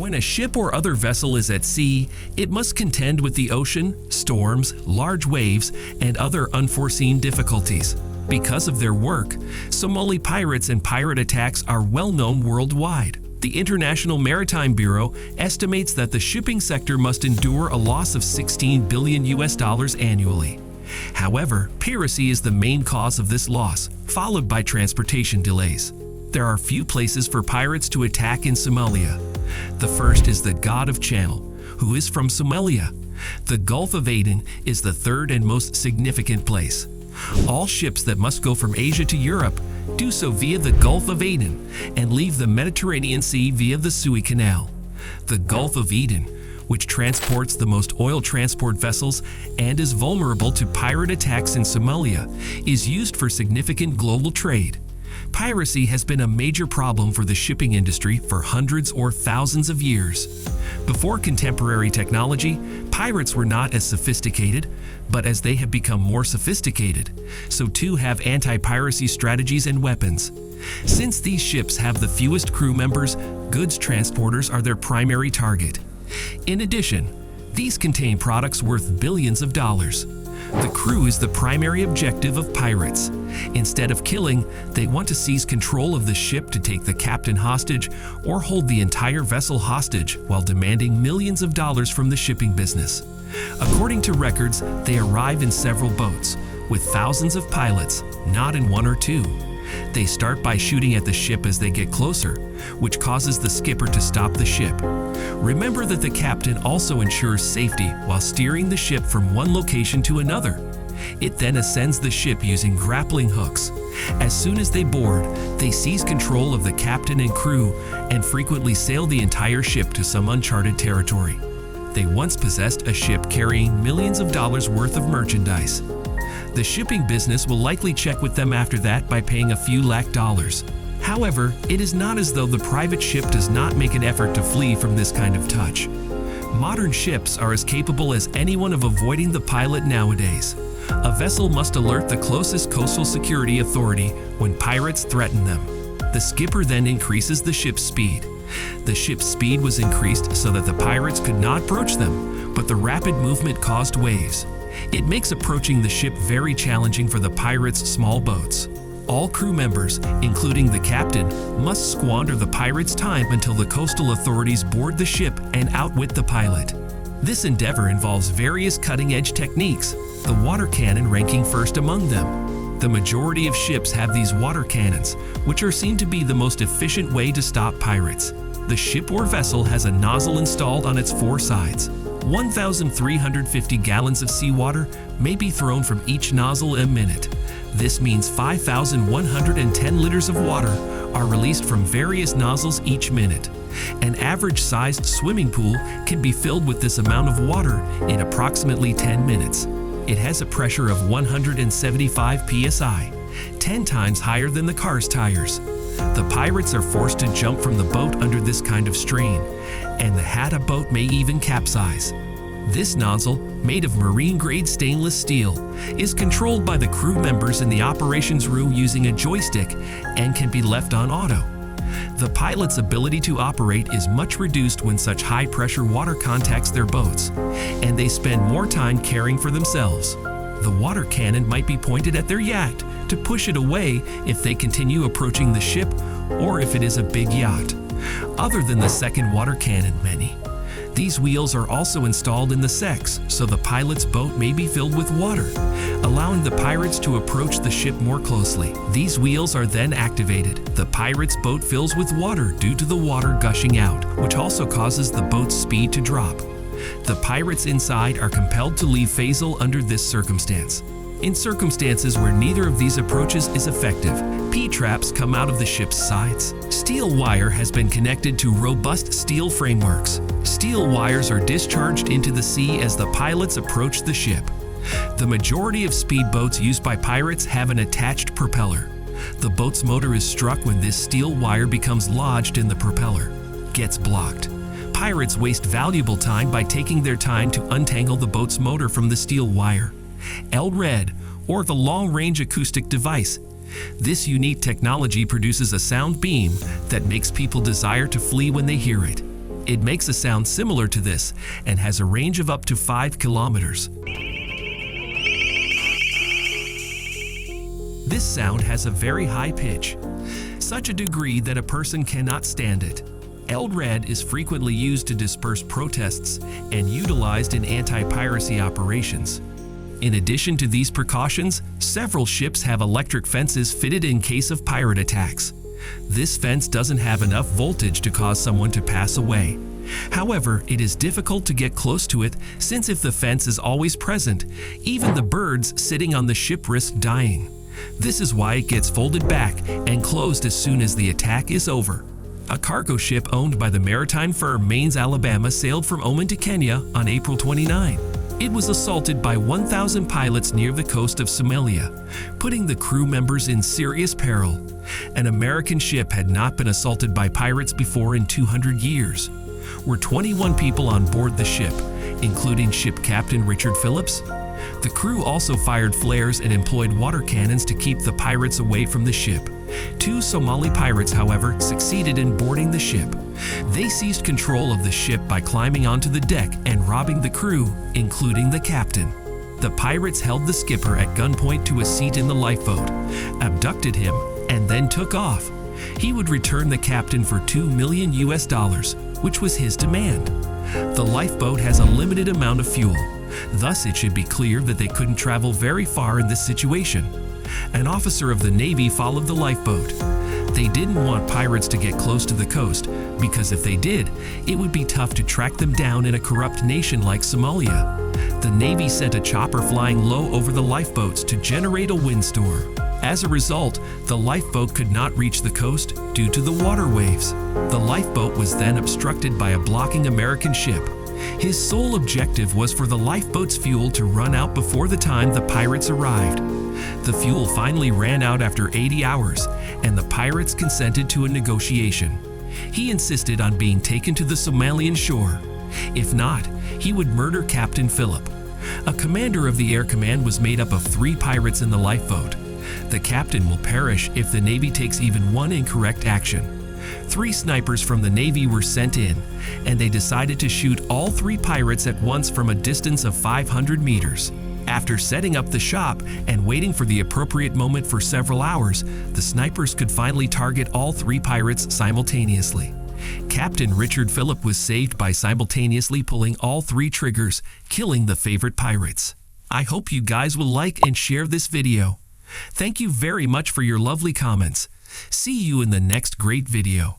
When a ship or other vessel is at sea, it must contend with the ocean, storms, large waves, and other unforeseen difficulties. Because of their work, Somali pirates and pirate attacks are well known worldwide. The International Maritime Bureau estimates that the shipping sector must endure a loss of $16 billion annually. However, piracy is the main cause of this loss, followed by transportation delays. There are few places for pirates to attack in Somalia. The first is the God of Channel, who is from Somalia. The Gulf of Aden is the third and most significant place. All ships that must go from Asia to Europe do so via the Gulf of Aden and leave the Mediterranean Sea via the Suez Canal. The Gulf of Aden, which transports the most oil transport vessels and is vulnerable to pirate attacks in Somalia, is used for significant global trade. Piracy has been a major problem for the shipping industry for hundreds or thousands of years. Before contemporary technology, pirates were not as sophisticated, but as they have become more sophisticated, so too have anti-piracy strategies and weapons. Since these ships have the fewest crew members, goods transporters are their primary target. In addition, these contain products worth billions of dollars. The crew is the primary objective of pirates. Instead of killing, they want to seize control of the ship to take the captain hostage or hold the entire vessel hostage while demanding millions of dollars from the shipping business. According to records, they arrive in several boats, with thousands of pilots, not in one or two. They start by shooting at the ship as they get closer, which causes the skipper to stop the ship. Remember that the captain also ensures safety while steering the ship from one location to another. It then ascends the ship using grappling hooks. As soon as they board, they seize control of the captain and crew and frequently sail the entire ship to some uncharted territory. They once possessed a ship carrying millions of dollars worth of merchandise. The shipping business will likely check with them after that by paying a few lakh dollars. However, it is not as though the private ship does not make an effort to flee from this kind of touch. Modern ships are as capable as anyone of avoiding the pilot nowadays. A vessel must alert the closest coastal security authority when pirates threaten them. The skipper then increases the ship's speed. The ship's speed was increased so that the pirates could not approach them, but the rapid movement caused waves. It makes approaching the ship very challenging for the pirates' small boats. All crew members, including the captain, must squander the pirates' time until the coastal authorities board the ship and outwit the pilot. This endeavor involves various cutting-edge techniques, the water cannon ranking first among them. The majority of ships have these water cannons, which are seen to be the most efficient way to stop pirates. The ship or vessel has a nozzle installed on its four sides. 1,350 gallons of seawater may be thrown from each nozzle a minute. This means 5,110 liters of water are released from various nozzles each minute. An average-sized swimming pool can be filled with this amount of water in approximately 10 minutes. It has a pressure of 175 psi, 10 times higher than the car's tires. The pirates are forced to jump from the boat under this kind of strain, and the Hatta boat may even capsize. This nozzle, made of marine-grade stainless steel, is controlled by the crew members in the operations room using a joystick and can be left on auto. The pilot's ability to operate is much reduced when such high-pressure water contacts their boats, and they spend more time caring for themselves. The water cannon might be pointed at their yacht to push it away if they continue approaching the ship or if it is a big yacht. Other than the second water cannon, these wheels are also installed in the sex, so the pilot's boat may be filled with water, allowing the pirates to approach the ship more closely. These wheels are then activated. The pirate's boat fills with water due to the water gushing out, which also causes the boat's speed to drop. The pirates inside are compelled to leave Faisal under this circumstance. In circumstances where neither of these approaches is effective, P-traps come out of the ship's sides. Steel wire has been connected to robust steel frameworks. Steel wires are discharged into the sea as the pilots approach the ship. The majority of speedboats used by pirates have an attached propeller. The boat's motor is struck when this steel wire becomes lodged in the propeller, gets blocked. Pirates waste valuable time by taking their time to untangle the boat's motor from the steel wire. LRED, or the long-range acoustic device. This unique technology produces a sound beam that makes people desire to flee when they hear it. It makes a sound similar to this and has a range of up to 5 kilometers. This sound has a very high pitch, such a degree that a person cannot stand it. Eld Red is frequently used to disperse protests and utilized in anti-piracy operations. In addition to these precautions, several ships have electric fences fitted in case of pirate attacks. This fence doesn't have enough voltage to cause someone to pass away. However, it is difficult to get close to it since if the fence is always present, even the birds sitting on the ship risk dying. This is why it gets folded back and closed as soon as the attack is over. A cargo ship owned by the maritime firm Maines Alabama sailed from Oman to Kenya on April 29. It was assaulted by 1,000 pilots near the coast of Somalia, putting the crew members in serious peril. An American ship had not been assaulted by pirates before in 200 years. Were 21 people on board the ship, including ship captain Richard Phillips. The crew also fired flares and employed water cannons to keep the pirates away from the ship. 2 Somali pirates, however, succeeded in boarding the ship. They seized control of the ship by climbing onto the deck and robbing the crew, including the captain. The pirates held the skipper at gunpoint to a seat in the lifeboat, abducted him, and then took off. He would return the captain for $2 million, which was his demand. The lifeboat has a limited amount of fuel. Thus, it should be clear that they couldn't travel very far in this situation. An officer of the Navy followed the lifeboat. They didn't want pirates to get close to the coast because if they did, it would be tough to track them down in a corrupt nation like Somalia. The Navy sent a chopper flying low over the lifeboats to generate a windstorm. As a result, the lifeboat could not reach the coast due to the water waves. The lifeboat was then obstructed by a blocking American ship. His sole objective was for the lifeboat's fuel to run out before the time the pirates arrived. The fuel finally ran out after 80 hours, and the pirates consented to a negotiation. He insisted on being taken to the Somalian shore. If not, he would murder Captain Phillip. A commander of the Air Command was made up of 3 pirates in the lifeboat. The captain will perish if the Navy takes even one incorrect action. 3 snipers from the Navy were sent in, and they decided to shoot all 3 pirates at once from a distance of 500 meters. After setting up the shop and waiting for the appropriate moment for several hours, the snipers could finally target all 3 pirates simultaneously. Captain Richard Phillip was saved by simultaneously pulling all 3 triggers, killing the favorite pirates. I hope you guys will like and share this video. Thank you very much for your lovely comments. See you in the next great video.